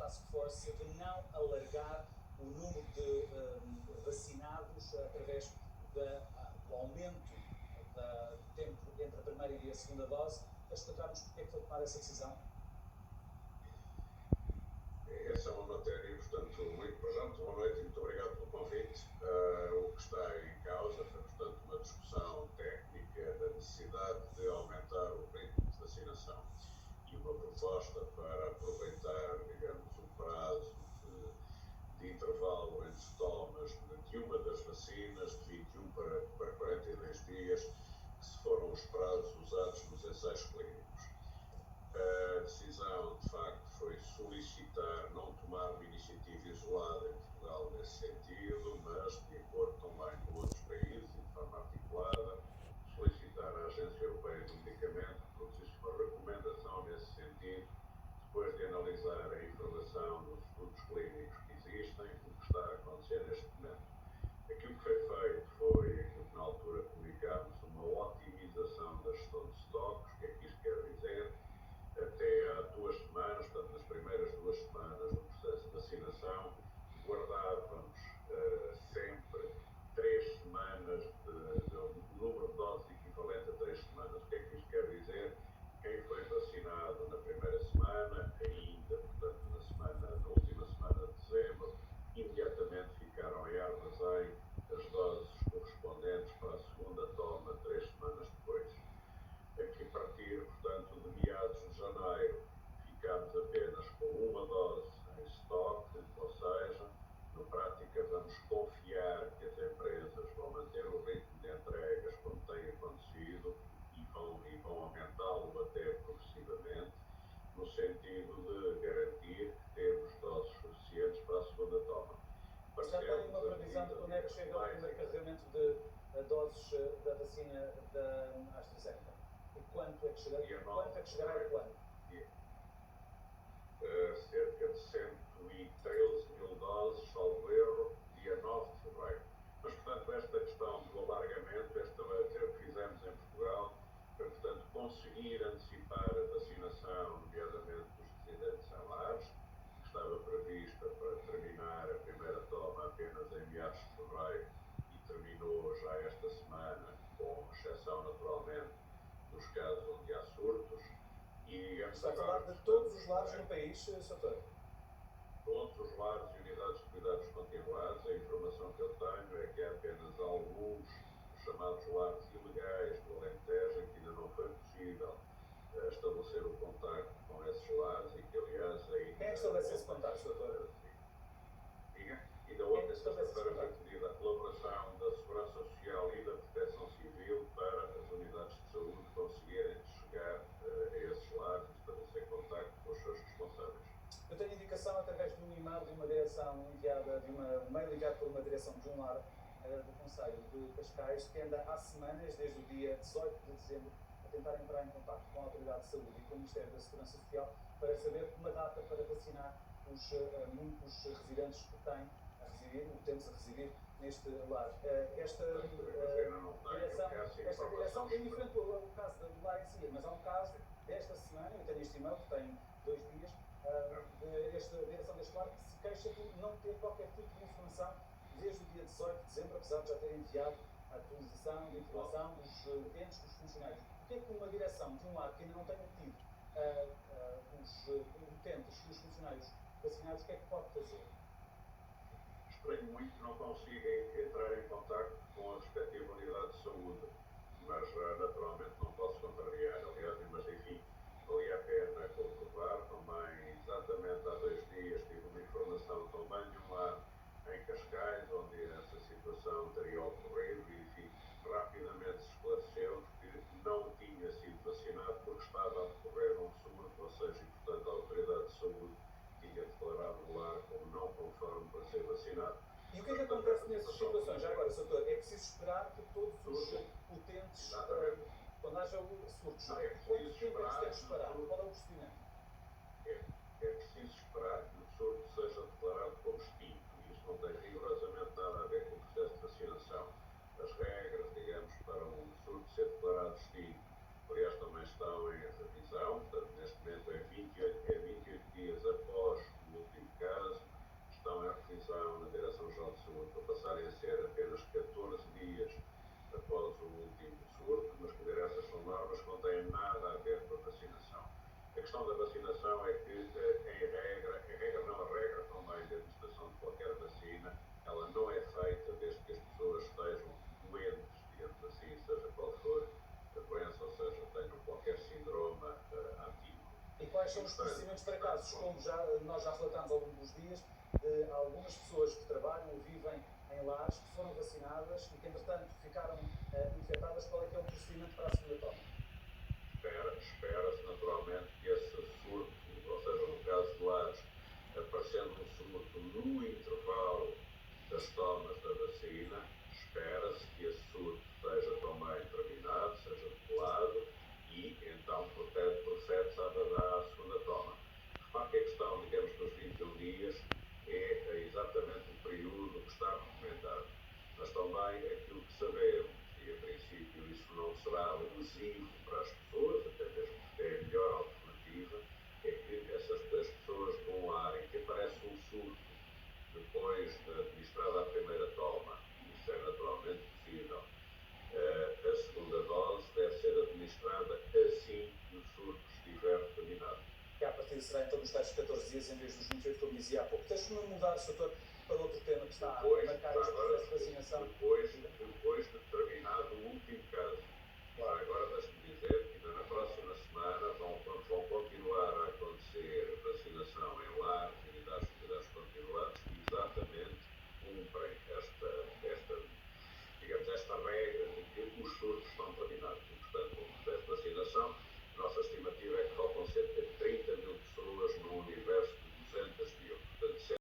Task Force de não alargar o número de vacinados através do aumento do tempo entre a primeira e a segunda dose. Para explicarmos porque é que foi tomada essa decisão? Essa é uma matéria, portanto, muito presente. Boa noite e muito obrigado pelo convite. O que está em causa foi, portanto, uma discussão técnica da necessidade de aumentar o ritmo de vacinação e uma proposta para aproveitar, digamos, o prazo de intervalo entre tomas de uma das vacinas, de 21 para 42 dias, que foram os prazos usados nos ensaios clínicos. A decisão, de facto, foi solicitar não tomar uma iniciativa isolada em Portugal nesse sentido, mas de acordo também com outros países e de forma articulada, solicitar à Agência Europeia do Medicamento que produzisse uma recomendação nesse sentido, depois de analisar a informação dos estudos clínicos que existem, o que está a acontecer neste momento. Aquilo que foi feito foi aquilo que na altura comunicámos, uma otimização da gestão de estoques. O que é que isto quer dizer? Até há 2 semanas, portanto, nas primeiras 2 semanas do processo de vacinação, guardávamos sempre 3 semanas de número de doses equivalente a 3 semanas. O que é que isto quer dizer? Quem foi vacinado na primeira semana, ainda, portanto, na última semana de dezembro, imediatamente ficaram em armazém as doses correspondentes para a segunda toma 3 semanas depois. Aqui, a partir, portanto, de meados de janeiro, ficámos apenas com uma dose em estoque, ou seja, na prática vamos confiar que as empresas vão manter o ritmo de entregas como tem acontecido e vão aumentá-lo até progressivamente, no sentido de garantir que temos doses suficientes para a segunda toma. Já tem uma previsão de quando é que chega o primeiro carregamento de doses da vacina da AstraZeneca? E quanto é que chegará e quando? Cerca de 113 mil doses, salvo erro, dia 9 de fevereiro. Mas, portanto, esta questão do alargamento, esta que fizemos em Portugal, foi, portanto, conseguir antecipar a vacinação, nomeadamente dos residentes em lares, que estava prevista para terminar a primeira toma apenas em meados de fevereiro e terminou já esta semana, com exceção, naturalmente, dos casos onde há surtos. Está a falar de todos os lares no país, Sr. Todos os lares e unidades de cuidados continuados. A informação que eu tenho é que há apenas alguns chamados lares ilegais do Alentejo em que ainda não foi possível estabelecer o contacto com esses lares e que, aliás, ainda... Quem é que estabelece esse contacto, Sr. Diga? E da outra sexta-feira foi pedida a colaboração da Segurança Social e da Proteção Civil para as unidades de saúde conseguirem chegar a esses lares e estabelecer contacto com os seus responsáveis. Eu tenho indicação através de um e-mail de uma direção enviada, de um mail enviado por uma direção de um lar do Conselho de Cascais, que anda há semanas, desde o dia 18 de dezembro, a tentar entrar em contato com a Autoridade de Saúde e com o Ministério da Segurança Social para saber uma data para vacinar os muitos residentes que têm a residir, utentes a residir neste lar. Esta direção é diferente do caso do lar em si, mas há um caso desta semana, eu tenho este e-mail que tem 2 dias, desta direção deste lar, que se queixa de não ter qualquer tipo de informação desde o dia 18 de dezembro, apesar de já ter enviado a atualização de informação dos utentes, dos funcionários. O que é que uma direção de um lar que ainda não tenha tido os utentes e os funcionários vacinados, o que é que pode fazer? Estranho muito que não consiga entrar em contacto com a respectiva unidade de saúde, mas naturalmente não posso contrariar. Aliás, mas enfim, valia a pena comprovar. Também, exatamente há 2 dias, tive uma informação também de um lar em Cascais, onde essa situação teria ocorrido e, enfim, rapidamente se esclareceu que não tinha sido vacinado porque estava a decorrer um surto, ou seja, e, portanto, a Autoridade de Saúde tinha declarado o lar como não conforme para ser vacinado. E o que é que acontece nessas situações? Já agora, Sr. é preciso esperar que todos os utentes, quando haja surtos, quanto tempo é que se tem que esperar? Qual é o procedimento? É preciso esperar que o surto seja declarado como extinto. Isto não tem rigorosamente nada a ver com o processo de vacinação. As regras, digamos, para um surto ser declarado extinto, aliás, também estão em revisão. Portanto, neste momento é 28 dias após o último vacinação é que, em regra não, a regra também da administração de qualquer vacina, ela não é feita desde que as pessoas estejam doentes, digamos assim, seja qual for a doença, ou seja, tenham qualquer síndrome antigo. E quais são os procedimentos para casos, como nós já relatámos ao longo dos dias, de algumas pessoas que trabalham ou vivem em lares que foram vacinadas e que, entretanto, ficaram infectadas? Qual é que é o procedimento para a segunda toma? Espera-se naturalmente que esse surto, ou seja, no caso de lares, aparecendo um surto no intervalo das tomas da vacina, espera-se que esse surto seja também terminado, seja depolado e então procede-se à segunda toma. Repare que a questão, digamos, dos 21 dias é exatamente o período que está recomendado. Mas também aquilo que sabemos, e a princípio isso não será lesivo para as pessoas, até mesmo porque é a melhor alternativa, é que as pessoas de um lar em que aparece um surto depois de administrada a primeira toma, isso é naturalmente possível, a segunda dose deve ser administrada assim que o surto estiver terminado. Que a partir será então nos tais 14 dias em vez dos 28, como dizia há pouco. Deixe-me mudar, Sr. Doutor, para outro tema que está a marcar este processo de vacinação. Depois de